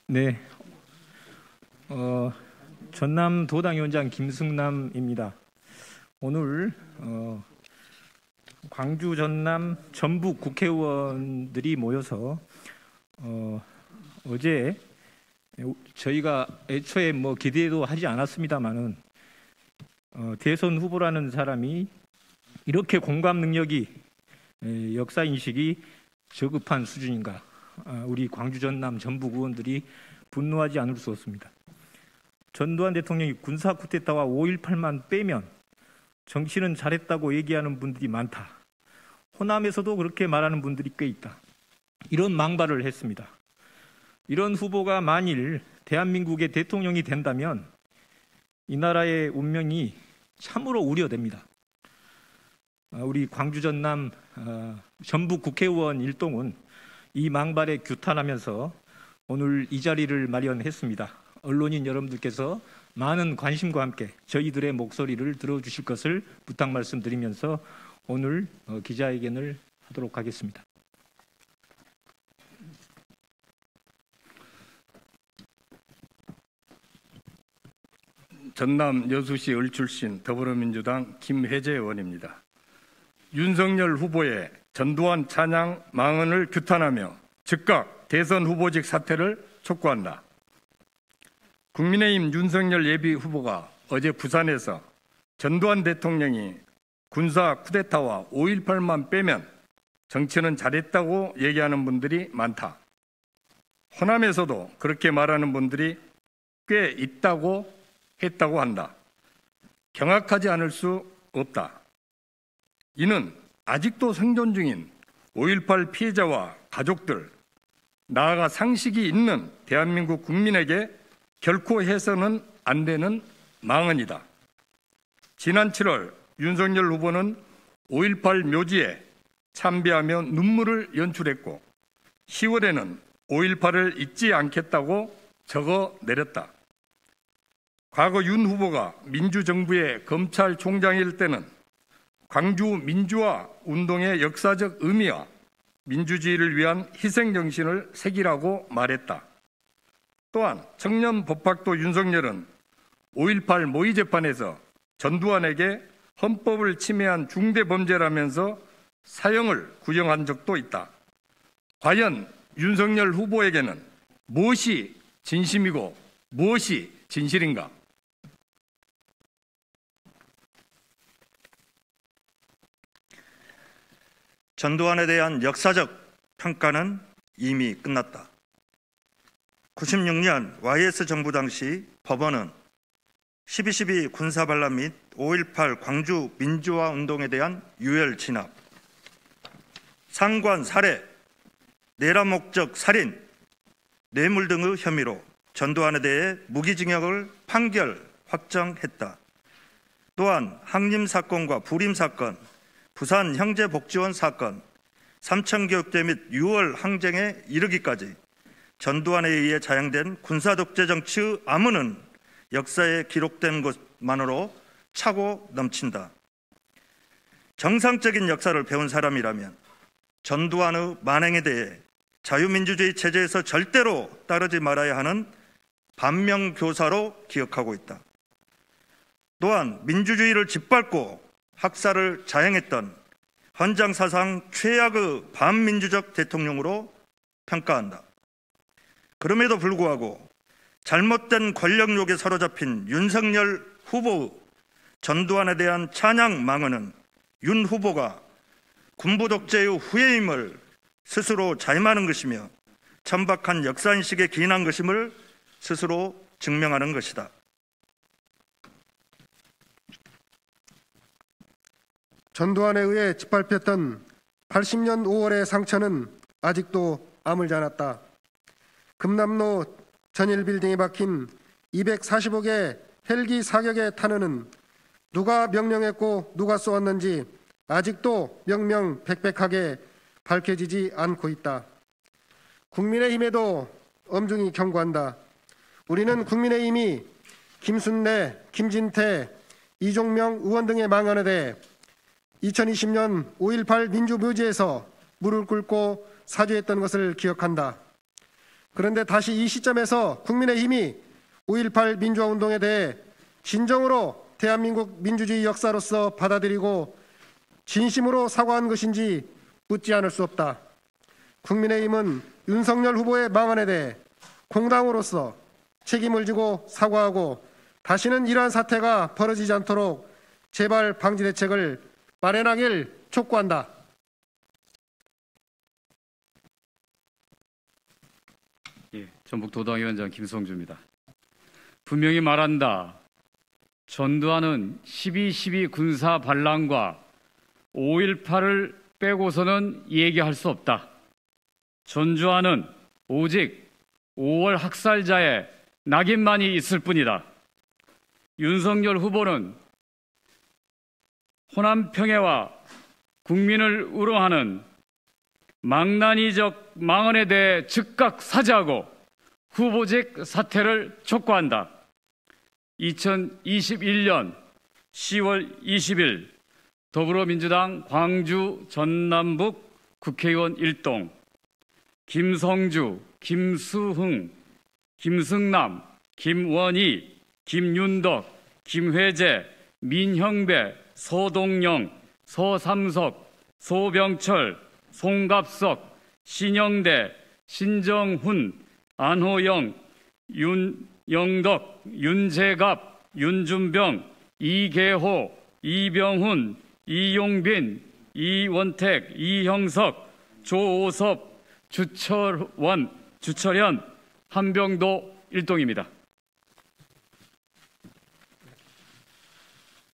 네, 전남 도당위원장 김승남입니다. 오늘 광주, 전남, 전북 국회의원들이 모여서 어제 저희가 애초에 기대도 하지 않았습니다만은 대선 후보라는 사람이 이렇게 공감 능력이 역사 인식이 저급한 수준인가? 우리 광주, 전남, 전북 의원들이 분노하지 않을 수 없습니다. 전두환 대통령이 군사 쿠데타와 5.18만 빼면 정치는 잘했다고 얘기하는 분들이 많다. 호남에서도 그렇게 말하는 분들이 꽤 있다. 이런 망발을 했습니다. 이런 후보가 만일 대한민국의 대통령이 된다면 이 나라의 운명이 참으로 우려됩니다. 우리 광주, 전남, 전북 국회의원 일동은 이 망발에 규탄하면서 오늘 이 자리를 마련했습니다. 언론인 여러분들께서 많은 관심과 함께 저희들의 목소리를 들어주실 것을 부탁 말씀드리면서 오늘 기자회견을 하도록 하겠습니다. 전남 여수시 을 출신 더불어민주당 김혜재 의원입니다. 윤석열 후보의 전두환 찬양 망언을 규탄하며 즉각 대선 후보직 사퇴를 촉구한다. 국민의힘 윤석열 예비 후보가 어제 부산에서 전두환 대통령이 군사 쿠데타와 5.18만 빼면 정치는 잘했다고 얘기하는 분들이 많다. 호남에서도 그렇게 말하는 분들이 꽤 있다고 했다고 한다. 경악하지 않을 수 없다. 이는 아직도 생존 중인 5.18 피해자와 가족들, 나아가 상식이 있는 대한민국 국민에게 결코 해서는 안 되는 망언이다. 지난 7월 윤석열 후보는 5.18 묘지에 참배하며 눈물을 연출했고 10월에는 5.18을 잊지 않겠다고 적어 내렸다. 과거 윤 후보가 민주정부의 검찰총장일 때는 광주 민주화 운동의 역사적 의미와 민주주의를 위한 희생정신을 새기라고 말했다. 또한 청년 법학도 윤석열은 5.18 모의재판에서 전두환에게 헌법을 침해한 중대범죄라면서 사형을 구형한 적도 있다. 과연 윤석열 후보에게는 무엇이 진심이고 무엇이 진실인가? 전두환에 대한 역사적 평가는 이미 끝났다. 96년 YS 정부 당시 법원은 12.12 군사반란 및 5.18 광주 민주화 운동에 대한 유혈 진압, 상관 살해, 내란 목적 살인, 뇌물 등의 혐의로 전두환에 대해 무기징역을 판결 확정했다. 또한 항림사건과 불임사건, 부산 형제복지원 사건, 삼천교육대 및 6월 항쟁에 이르기까지 전두환에 의해 자행된 군사독재 정치의 암호는 역사에 기록된 것만으로 차고 넘친다. 정상적인 역사를 배운 사람이라면 전두환의 만행에 대해 자유민주주의 체제에서 절대로 따르지 말아야 하는 반면교사로 기억하고 있다. 또한 민주주의를 짓밟고 학살을 자행했던 헌장사상 최악의 반민주적 대통령으로 평가한다. 그럼에도 불구하고 잘못된 권력욕에 사로잡힌 윤석열 후보의 전두환에 대한 찬양 망언은 윤 후보가 군부 독재의 후예임을 스스로 자임하는 것이며 천박한 역사인식에 기인한 것임을 스스로 증명하는 것이다. 전두환에 의해 짓밟혔던 80년 5월의 상처는 아직도 아물지 않았다. 금남로 전일 빌딩에 박힌 245개 헬기 사격의 탄원은 누가 명령했고 누가 쏘았는지 아직도 명명백백하게 밝혀지지 않고 있다. 국민의힘에도 엄중히 경고한다. 우리는 국민의힘이 김순례, 김진태, 이종명 의원 등의 망언에 대해 2020년 5.18 민주묘지에서 무릎 꿇고 사죄했던 것을 기억한다. 그런데 다시 이 시점에서 국민의힘이 5.18 민주화운동에 대해 진정으로 대한민국 민주주의 역사로서 받아들이고 진심으로 사과한 것인지 묻지 않을 수 없다. 국민의힘은 윤석열 후보의 망언에 대해 공당으로서 책임을 지고 사과하고 다시는 이러한 사태가 벌어지지 않도록 재발 방지 대책을 마련하길 촉구한다. 전북도당위원장 김성주입니다. 분명히 말한다. 전두환은 12.12 군사 반란과 5.18을 빼고서는 얘기할 수 없다. 전두환은 오직 5월 학살자의 낙인만이 있을 뿐이다. 윤석열 후보는 호남 평해와 국민을 우롱하는 망나니적 망언에 대해 즉각 사죄하고 후보직 사퇴를 촉구한다. 2021년 10월 20일 더불어민주당 광주 전남북 국회의원 1동 김성주, 김수흥, 김승남, 김원희, 김윤덕, 김회재, 민형배, 서동영, 서삼석, 소병철, 송갑석, 신영대, 신정훈, 안호영, 윤영덕, 윤재갑, 윤준병, 이계호, 이병훈, 이용빈, 이원택, 이형석, 조오섭, 주철현, 한병도 일동입니다.